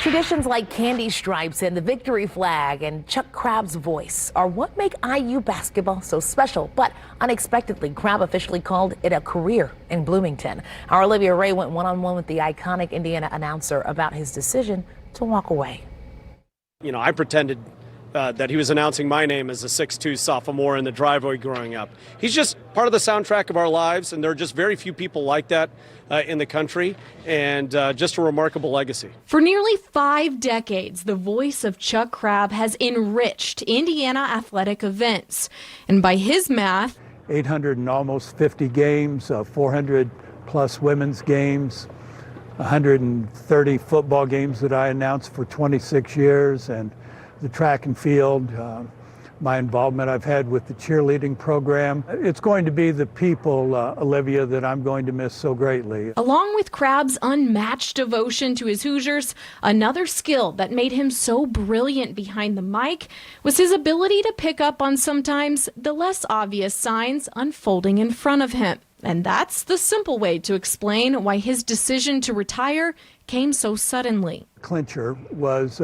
Traditions like candy stripes and the victory flag and Chuck Crabb's voice are what make IU basketball so special. But unexpectedly, Crabb officially called it a career in Bloomington. Our Olivia Ray went one-on-one with the iconic Indiana announcer about his decision to walk away. You know, I pretended that he was announcing my name as a 6'2" sophomore in the driveway growing up. He's just part of the soundtrack of our lives, and there are just very few people like that in the country, and just a remarkable legacy. For nearly 5 decades, the voice of Chuck Crabb has enriched Indiana athletic events. And by his math, 800 and almost 50 games, 400 plus women's games, 130 football games that I announced for 26 years, and the track and field, my involvement I've had with the cheerleading program. It's going to be the people, Olivia, that I'm going to miss so greatly. Along with Crabb's unmatched devotion to his Hoosiers, another skill that made him so brilliant behind the mic was his ability to pick up on sometimes the less obvious signs unfolding in front of him. And that's the simple way to explain why his decision to retire came so suddenly. Clincher was,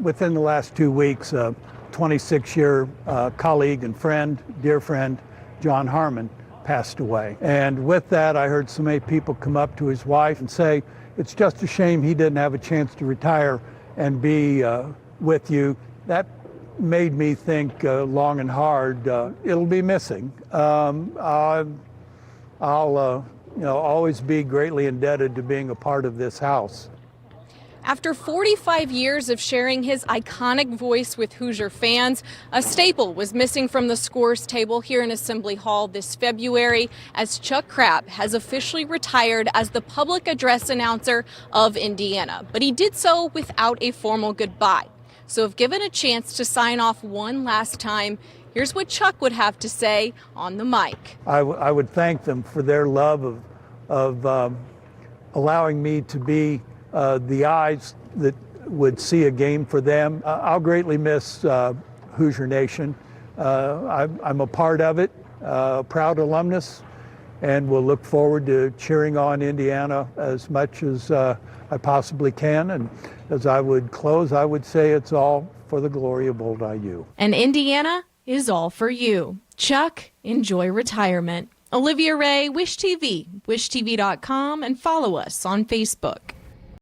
within the last 2 weeks, 26-year colleague and friend, dear friend, John Harmon, passed away. And with that, I heard so many people come up to his wife and say, it's just a shame he didn't have a chance to retire and be with you. That made me think long and hard. It'll be missing. I'll always be greatly indebted to being a part of this house. After 45 years of sharing his iconic voice with Hoosier fans, a staple was missing from the scores table here in Assembly Hall this February, as Chuck Crabb has officially retired as the public address announcer of Indiana. But he did so without a formal goodbye. So if given a chance to sign off one last time, here's what Chuck would have to say on the mic. I would thank them for their love of allowing me to be the eyes that would see a game for them. I'll greatly miss Hoosier Nation. I'm a part of it, proud alumnus, and will look forward to cheering on Indiana as much as I possibly can. And as I would close, I would say it's all for the glory of old IU. And Indiana is all for you. Chuck, enjoy retirement. Olivia Ray, Wish TV, wishtv.com, and follow us on Facebook.